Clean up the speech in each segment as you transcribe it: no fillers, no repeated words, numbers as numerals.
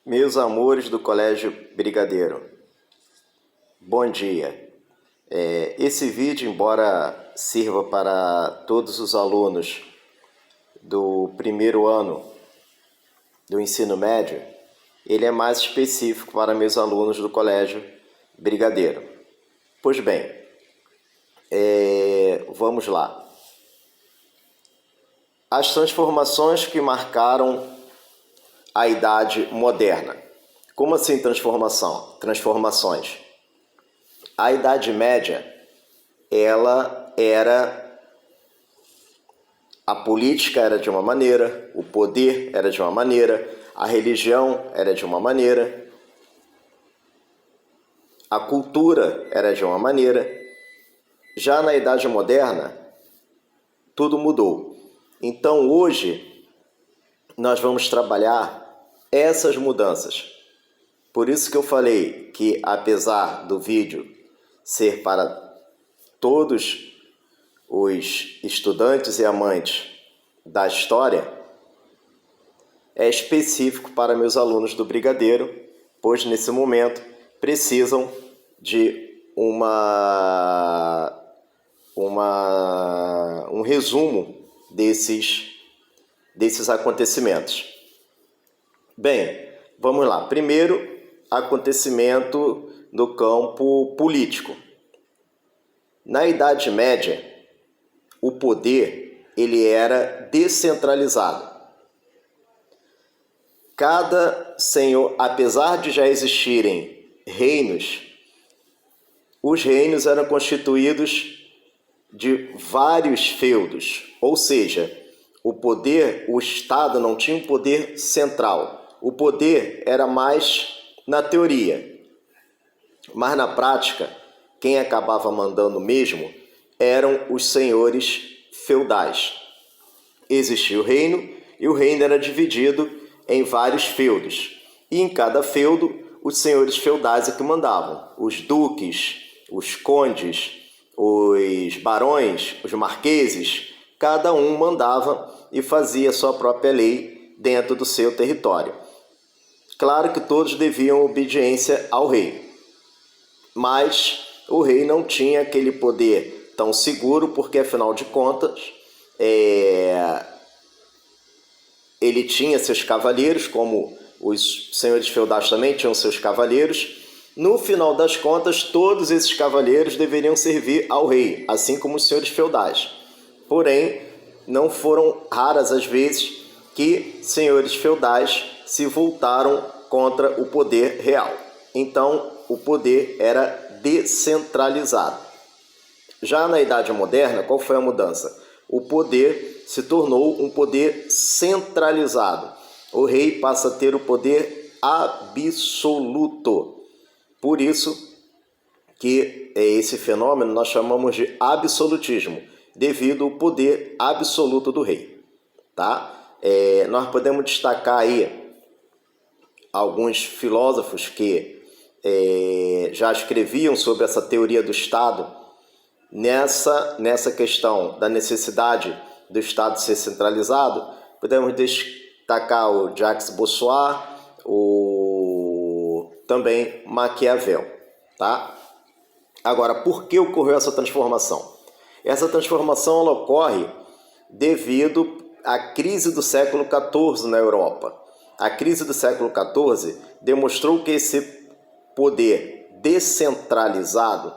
Meus amores do Colégio Brigadeiro, bom dia. Esse vídeo, embora sirva para todos os alunos do primeiro ano do ensino médio, ele é mais específico para meus alunos do Colégio Brigadeiro. Pois bem, vamos lá. As transformações que marcaram a Idade Moderna. Como assim transformações? A Idade Média, a política era de uma maneira, o poder era de uma maneira, a religião era de uma maneira, a cultura era de uma maneira. Já na Idade Moderna, tudo mudou. Então hoje nós vamos trabalhar essas mudanças. Por isso que eu falei que, apesar do vídeo ser para todos os estudantes e amantes da história, é específico para meus alunos do Brigadeiro, pois nesse momento precisam de um resumo desses acontecimentos. Bem, vamos lá. Primeiro, acontecimento no campo político. Na Idade Média, o poder ele era descentralizado. Cada senhor, apesar de já existirem reinos, os reinos eram constituídos de vários feudos, ou seja, o Estado não tinha um poder central. O poder era mais na teoria, mas na prática, quem acabava mandando mesmo eram os senhores feudais. Existia o reino e o reino era dividido em vários feudos. E em cada feudo, os senhores feudais é que mandavam. Os duques, os condes, os barões, os marqueses, cada um mandava e fazia sua própria lei dentro do seu território. Claro que todos deviam obediência ao rei, mas o rei não tinha aquele poder tão seguro, porque afinal de contas ele tinha seus cavaleiros, como os senhores feudais também tinham seus cavaleiros. No final das contas, todos esses cavaleiros deveriam servir ao rei, assim como os senhores feudais. Porém, não foram raras as vezes que senhores feudais se voltaram contra o poder real. Então, o poder era descentralizado. Já na Idade Moderna, qual foi a mudança? O poder se tornou um poder centralizado. O rei passa a ter o poder absoluto. Por isso que esse fenômeno nós chamamos de absolutismo, devido ao poder absoluto do rei. Tá? Nós podemos destacar aí alguns filósofos que já escreviam sobre essa teoria do Estado, nessa questão da necessidade do Estado ser centralizado. Podemos destacar o Jacques Bossuet, também Maquiavel. Tá? Agora, por que ocorreu essa transformação? Essa transformação ela ocorre devido à crise do século XIV na Europa. A crise do século XIV demonstrou que esse poder descentralizado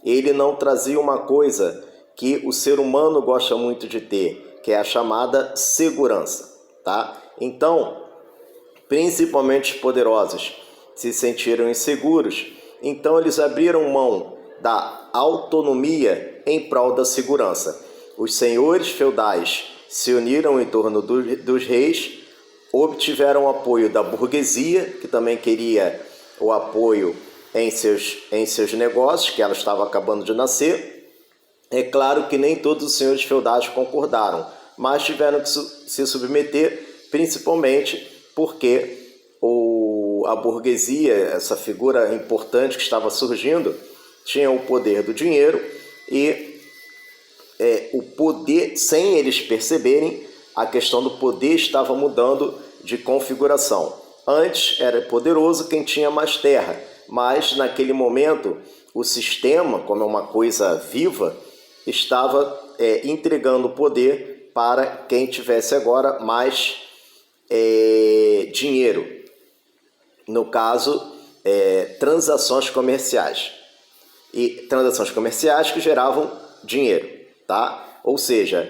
ele não trazia uma coisa que o ser humano gosta muito de ter, que é a chamada segurança. Tá? Então, principalmente os poderosos se sentiram inseguros, então eles abriram mão da autonomia em prol da segurança. Os senhores feudais se uniram em torno dos reis, obtiveram o apoio da burguesia, que também queria o apoio em seus negócios, que ela estava acabando de nascer. É claro que nem todos os senhores feudais concordaram, mas tiveram que se submeter, principalmente porque a burguesia, essa figura importante que estava surgindo, tinha o poder do dinheiro e o poder, sem eles perceberem, a questão do poder estava mudando de configuração. Antes era poderoso quem tinha mais terra, mas naquele momento o sistema, como é uma coisa viva, estava entregando poder para quem tivesse agora mais dinheiro. No caso, transações comerciais. E transações comerciais que geravam dinheiro, tá? Ou seja,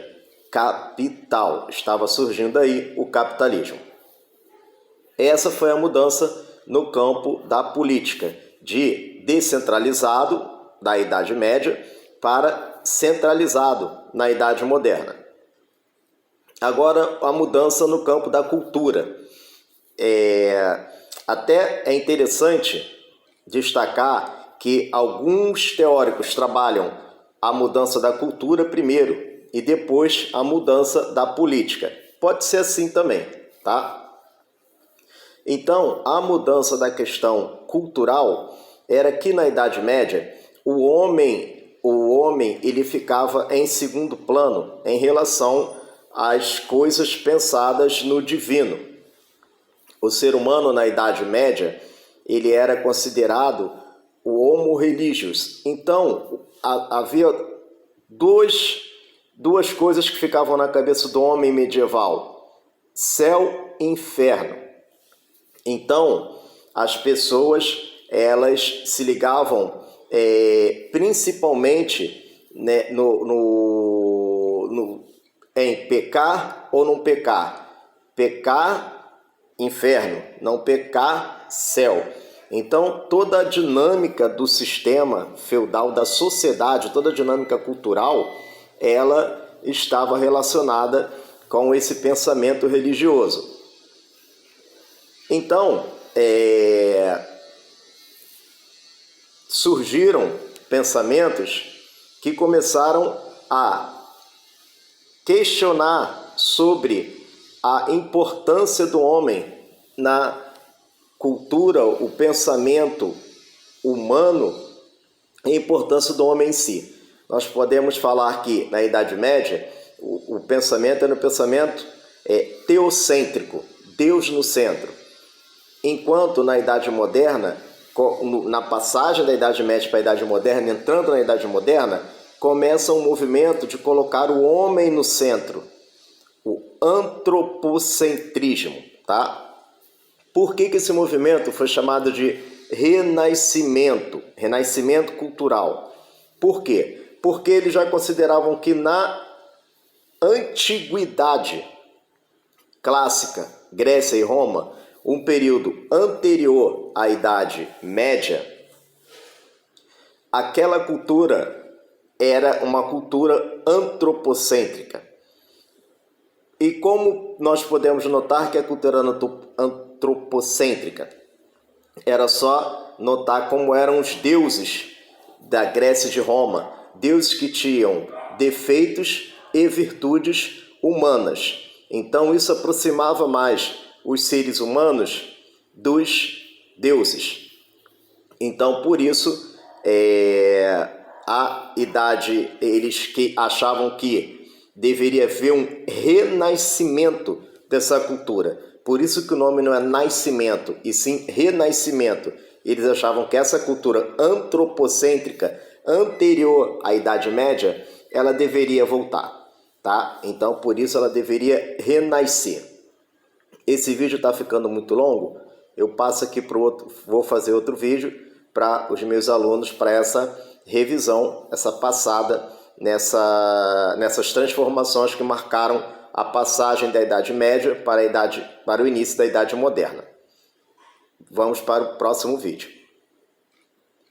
capital. Estava surgindo aí o capitalismo. Essa foi a mudança no campo da política, de descentralizado da Idade Média para centralizado na Idade Moderna. Agora, a mudança no campo da cultura. Até é interessante destacar que alguns teóricos trabalham a mudança da cultura primeiro e depois a mudança da política. Pode ser assim também, tá? Então, a mudança da questão cultural era que na Idade Média o homem ele ficava em segundo plano em relação às coisas pensadas no divino. O ser humano na Idade Média ele era considerado o homo religius. Então, havia duas coisas que ficavam na cabeça do homem medieval: céu e inferno. Então, as pessoas elas se ligavam principalmente, né, em pecar ou não pecar. Pecar, inferno, não pecar, céu. Então, toda a dinâmica do sistema feudal, da sociedade, toda a dinâmica cultural, ela estava relacionada com esse pensamento religioso. Então, surgiram pensamentos que começaram a questionar sobre a importância do homem na cultura, o pensamento humano e a importância do homem em si. Nós podemos falar que na Idade Média o pensamento era um pensamento teocêntrico, Deus no centro. Enquanto na Idade Moderna, na passagem da Idade Média para a Idade Moderna, entrando na Idade Moderna, começa um movimento de colocar o homem no centro, o antropocentrismo, tá? Por que esse movimento foi chamado de renascimento, renascimento cultural? Por quê? Porque eles já consideravam que na antiguidade clássica, Grécia e Roma, um período anterior à Idade Média, aquela cultura era uma cultura antropocêntrica. E como nós podemos notar que a cultura antropocêntrica? Era só notar como eram os deuses da Grécia e de Roma, deuses que tinham defeitos e virtudes humanas. Então isso aproximava mais os seres humanos dos deuses. Então, por isso, a idade, eles que achavam que deveria haver um renascimento dessa cultura. Por isso que o nome não é nascimento, e sim renascimento. Eles achavam que essa cultura antropocêntrica, anterior à Idade Média, ela deveria voltar, tá? Então, por isso ela deveria renascer. Esse vídeo está ficando muito longo, eu passo aqui para o outro, vou fazer outro vídeo para os meus alunos, para essa revisão, essa passada nessas transformações que marcaram a passagem da Idade Média para o início da Idade Moderna. Vamos para o próximo vídeo.